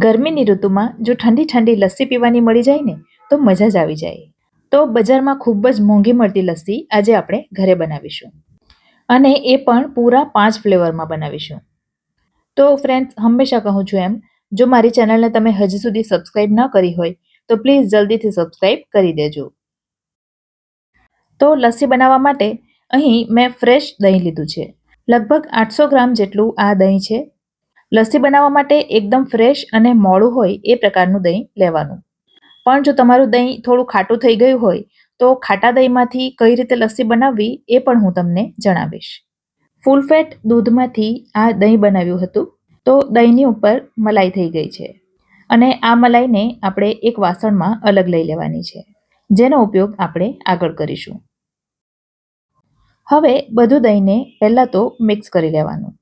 ગરમીની ઋતુમાં જો ઠંડી ઠંડી લસ્સી પીવાની મળી જાય ને તો મજા જ આવી જાય. તો બજારમાં ખૂબ જ મોંઘી મળતી લસ્સી આજે આપણે ઘરે બનાવીશું અને એ પણ પૂરા 5 ફ્લેવરમાં બનાવીશું. તો ફ્રેન્ડ્સ, હંમેશા કહું છું એમ, જો મારી ચેનલને તમે હજી સુધી સબસ્ક્રાઇબ ન કરી હોય તો પ્લીઝ જલ્દીથી સબસ્ક્રાઇબ કરી દેજો. તો લસ્સી બનાવવા માટે અહીં મેં ફ્રેશ દહીં લીધું છે. લગભગ 800 ગ્રામ જેટલું આ દહીં છે. લસ્સી બનાવવા માટે એકદમ ફ્રેશ અને મોડું હોય એ પ્રકારનું દહીં લેવાનું. પણ જો તમારું દહીં થોડું ખાટું થઈ ગયું હોય તો ખાટા દહીંમાંથી કઈ રીતે લસ્સી બનાવવી એ પણ હું તમને જણાવીશ. ફૂલ ફેટ દૂધમાંથી આ દહીં બનાવ્યું હતું. તો દહીંની ઉપર મલાઈ થઈ ગઈ છે અને આ મલાઈને આપણે એક વાસણમાં અલગ લઈ લેવાની છે, જેનો ઉપયોગ આપણે આગળ કરીશું. હવે બધું દહીંને પહેલાં તો મિક્સ કરી લેવાનું.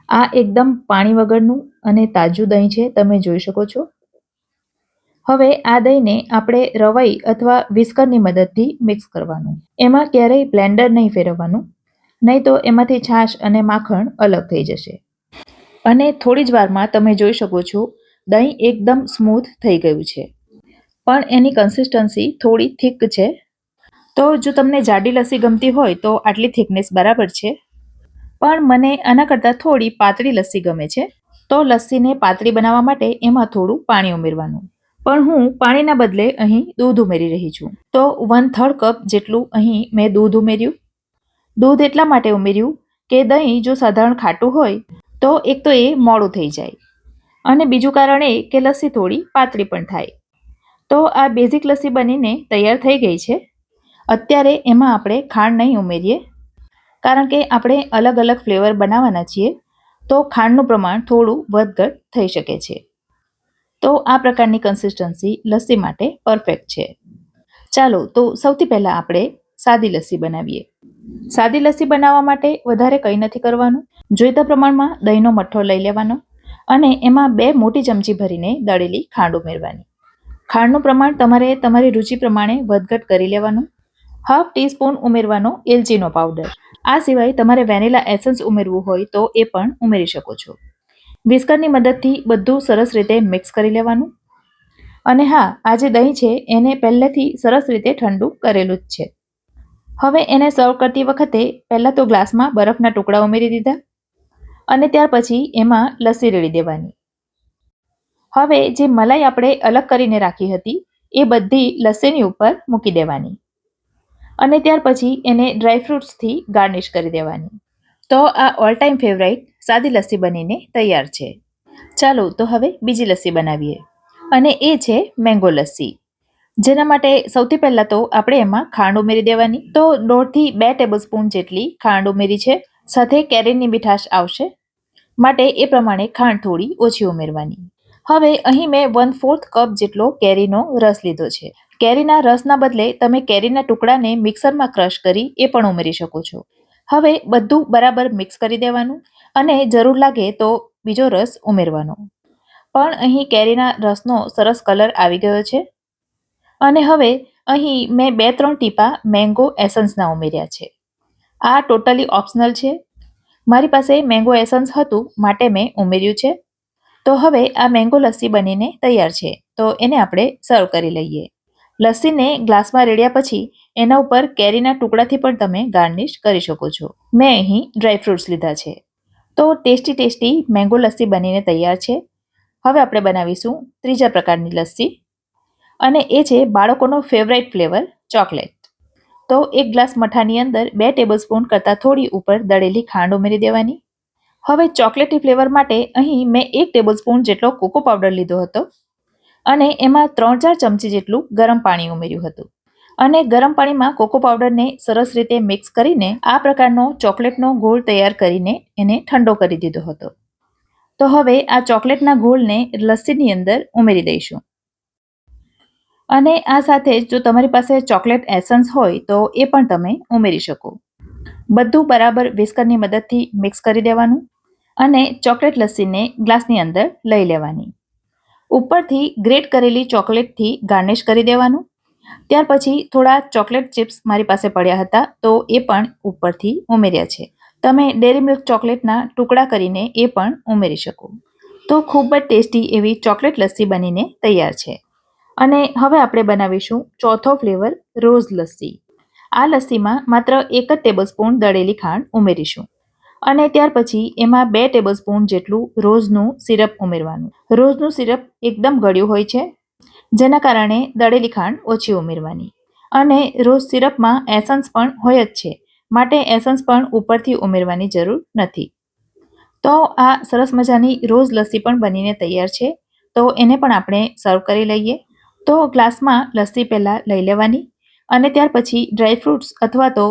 આ એકદમ પાણી વગરનું અને તાજું દહીં છે, તમે જોઈ શકો છો. હવે આ દહીંને આપણે રવાઈ અથવા વિસ્કરની મદદથી મિક્સ કરવાનું. એમાં ક્યારેય બ્લેન્ડર નહીં ફેરવવાનું, નહીં તો એમાંથી છાશ અને માખણ અલગ થઈ જશે. અને થોડી જ વારમાં તમે જોઈ શકો છો દહીં એકદમ સ્મૂથ થઈ ગયું છે, પણ એની કન્સિસ્ટન્સી થોડી થીક છે. તો જો તમને જાડી લસ્સી ગમતી હોય તો આટલી થિકનેસ બરાબર છે, પણ મને આના કરતાં થોડી પાતળી લસ્સી ગમે છે. તો લસ્સીને પાતળી બનાવવા માટે એમાં થોડું પાણી ઉમેરવાનું. પણ હું પાણીના બદલે અહીં દૂધ ઉમેરી રહી છું. તો 1/3 કપ જેટલું અહીં મેં દૂધ ઉમેર્યું. દૂધ એટલા માટે ઉમેર્યું કે દહીં જો સાધારણ ખાટું હોય તો એક તો એ મોડું થઈ જાય અને બીજું કારણ એ કે લસ્સી થોડી પાતળી પણ થાય. તો આ બેઝિક લસ્સી બનીને તૈયાર થઈ ગઈ છે. અત્યારે એમાં આપણે ખાંડ નહીં ઉમેરીએ, કારણ કે આપણે અલગ અલગ ફ્લેવર બનાવવાના છીએ, તો ખાંડનું પ્રમાણ થોડું વધઘટ થઈ શકે છે. તો આ પ્રકારની કન્સિસ્ટન્સી લસ્સી માટે પરફેક્ટ છે. ચાલો તો સૌથી પહેલાં આપણે સાદી લસ્સી બનાવીએ. સાદી લસ્સી બનાવવા માટે વધારે કંઈ નથી કરવાનું. જોઈતા પ્રમાણમાં દહીંનો મઠ્ઠો લઈ લેવાનો અને એમાં 2 મોટી ચમચી ભરીને દળેલી ખાંડ ઉમેરવાની. ખાંડનું પ્રમાણ તમારે તમારી રુચિ પ્રમાણે વધઘટ કરી લેવાનું. 1/2 ટીસ્પૂન ઉમેરવાનો એલચીનો પાવડર. આ સિવાય તમારે વેનીલા એસન્સ ઉમેરવું હોય તો એ પણ ઉમેરી શકો છો. વિસ્કરની મદદથી બધું સરસ રીતે મિક્સ કરી લેવાનું. અને હા, આ જે દહીં છે એને પહેલેથી સરસ રીતે ઠંડુ કરેલું જ છે. હવે એને સર્વ કરતી વખતે પહેલાં તો ગ્લાસમાં બરફના ટુકડા ઉમેરી દીધા અને ત્યાર પછી એમાં લસ્સી રેડી દેવાની. હવે જે મલાઈ આપણે અલગ કરીને રાખી હતી એ બધી લસ્સીની ઉપર મૂકી દેવાની અને ત્યાર પછી એને ડ્રાયફ્રૂટ્સથી ગાર્નિશ કરી દેવાની. તો આ ઓલ ટાઈમ ફેવરાઇટ સાદી લસ્સી બનીને તૈયાર છે. ચાલો તો હવે બીજી લસ્સી બનાવીએ અને એ છે મેંગો લસ્સી. જેના માટે સૌથી પહેલાં તો આપણે એમાં ખાંડ ઉમેરી દેવાની. તો 1.5 થી 2 ટેબલસ્પૂન જેટલી ખાંડ ઉમેરી છે. સાથે કેરીની મીઠાશ આવશે માટે એ પ્રમાણે ખાંડ થોડી ઓછી ઉમેરવાની. હવે અહીં મેં 1/4 કપ જેટલો કેરીનો રસ લીધો છે. કેરીના રસના બદલે તમે કેરીના ટુકડાને મિક્સરમાં ક્રશ કરી એ પણ ઉમેરી શકો છો. હવે બધું બરાબર મિક્સ કરી દેવાનું અને જરૂર લાગે તો બીજો રસ ઉમેરવાનો. પણ અહીં કેરીના રસનો સરસ કલર આવી ગયો છે અને હવે અહીં મેં 2-3 ટીપા મેંગો એસન્સના ઉમેર્યા છે. આ ટોટલી ઓપ્શનલ છે. મારી પાસે મેંગો એસન્સ હતું માટે મેં ઉમેર્યું છે. તો હવે આ મેંગો લસ્સી બનીને તૈયાર છે. તો એને આપણે સર્વ કરી લઈએ. લસ્સીને ગ્લાસમાં રેડ્યા પછી એના ઉપર કેરીના ટુકડાથી પણ તમે ગાર્નિશ કરી શકો છો. મેં અહીં ડ્રાયફ્રૂટ્સ લીધા છે. તો ટેસ્ટી મેંગો લસ્સી બનીને તૈયાર છે. હવે આપણે બનાવીશું ત્રીજા પ્રકારની લસ્સી અને એ છે બાળકોનો ફેવરાઇટ ફ્લેવર ચોકલેટ. તો એક ગ્લાસ મઠાની અંદર 2 ટેબલસ્પૂન કરતાં થોડી ઉપર દળેલી ખાંડ ઉમેરી દેવાની. હવે ચોકલેટી ફ્લેવર માટે અહીં મેં 1 ટેબલસ્પૂન જેટલો કોકો પાવડર લીધો હતો અને એમાં 3-4 ચમચી જેટલું ગરમ પાણી ઉમેર્યું હતું અને ગરમ પાણીમાં કોકો પાવડરને સરસ રીતે મિક્સ કરીને આ પ્રકારનો ચોકલેટનો ગોળ તૈયાર કરીને એને ઠંડો કરી દીધો હતો. તો હવે આ ચોકલેટના ગોળને લસ્સીની અંદર ઉમેરી દઈશું અને આ સાથે જો તમારી પાસે ચોકલેટ એસન્સ હોય તો એ પણ તમે ઉમેરી શકો. બધું બરાબર વિસ્કરની મદદથી મિક્સ કરી દેવાનું અને ચોકલેટ લસ્સીને ગ્લાસની અંદર લઈ લેવાની. ઉપરથી ગ્રેટ કરેલી ચોકલેટથી ગાર્નિશ કરી દેવાનું. ત્યાર પછી થોડા ચોકલેટ ચિપ્સ મારી પાસે પડ્યા હતા તો એ પણ ઉપરથી ઉમેર્યા છે. તમે ડેરી મિલ્ક ચોકલેટના ટુકડા કરીને એ પણ ઉમેરી શકો. તો ખૂબ જ ટેસ્ટી એવી ચોકલેટ લસ્સી બનીને તૈયાર છે. અને હવે આપણે બનાવીશું ચોથો ફ્લેવર, રોઝ લસ્સી. આ લસ્સીમાં માત્ર 1 જ ટેબલસ્પૂન દળેલી ખાંડ ઉમેરીશું અને ત્યાર પછી એમાં 2 ટેબલસ્પૂન જેટલું રોઝનું સિરપ ઉમેરવાનું. રોઝનું સિરપ એકદમ ગળ્યું હોય છે, જેના કારણે દળેલી ખાંડ ઓછી ઉમેરવાની. અને રોઝ સિરપમાં એસન્સ પણ હોય જ છે, માટે એસન્સ પણ ઉપરથી ઉમેરવાની જરૂર નથી. તો આ સરસ મજાની રોઝ લસ્સી પણ બનીને તૈયાર છે. તો એને પણ આપણે સર્વ કરી લઈએ. તો ગ્લાસમાં લસ્સી પહેલાં લઈ લેવાની અને ત્યાર પછી ડ્રાયફ્રૂટ્સ અથવા તો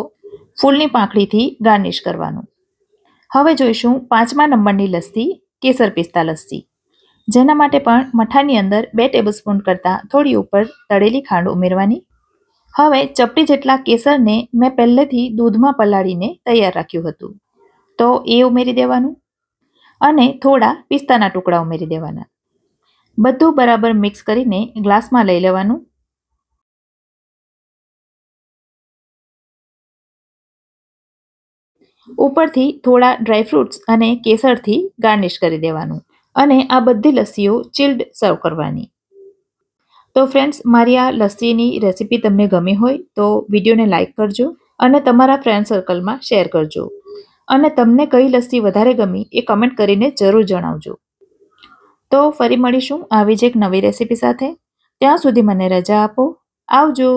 ફૂલની પાંખડીથી ગાર્નિશ કરવાનું. હવે જોઈશું 5મા નંબરની લસ્સી, કેસર પિસ્તા લસ્સી. જેના માટે પણ મઠાની અંદર 2 ટેબલસ્પૂન કરતાં થોડી ઉપર તળેલી ખાંડ ઉમેરવાની. હવે ચપટી જેટલા કેસરને મેં પહેલેથી દૂધમાં પલાળીને તૈયાર રાખ્યું હતું, તો એ ઉમેરી દેવાનું અને થોડા પિસ્તાના ટુકડા ઉમેરી દેવાના. બધું બરાબર મિક્સ કરીને ગ્લાસમાં લઈ લેવાનું. ઉપરથી થોડા ડ્રાયફ્રૂટ્સ અને કેસરથી ગાર્નિશ કરી દેવાનું અને આ બધી લસ્સીઓ ચિલ્ડ સર્વ કરવાની. તો ફ્રેન્ડ્સ, મારી આ લસ્સીની રેસીપી તમને ગમી હોય તો વિડીયોને લાઇક કરજો અને તમારા ફ્રેન્ડ સર્કલમાં શેર કરજો. અને તમને કઈ લસ્સી વધારે ગમી એ કમેન્ટ કરીને જરૂર જણાવજો. તો ફરી મળીશું આવી જ એક નવી રેસીપી સાથે. ત્યાં સુધી મને રજા આપો. આવજો.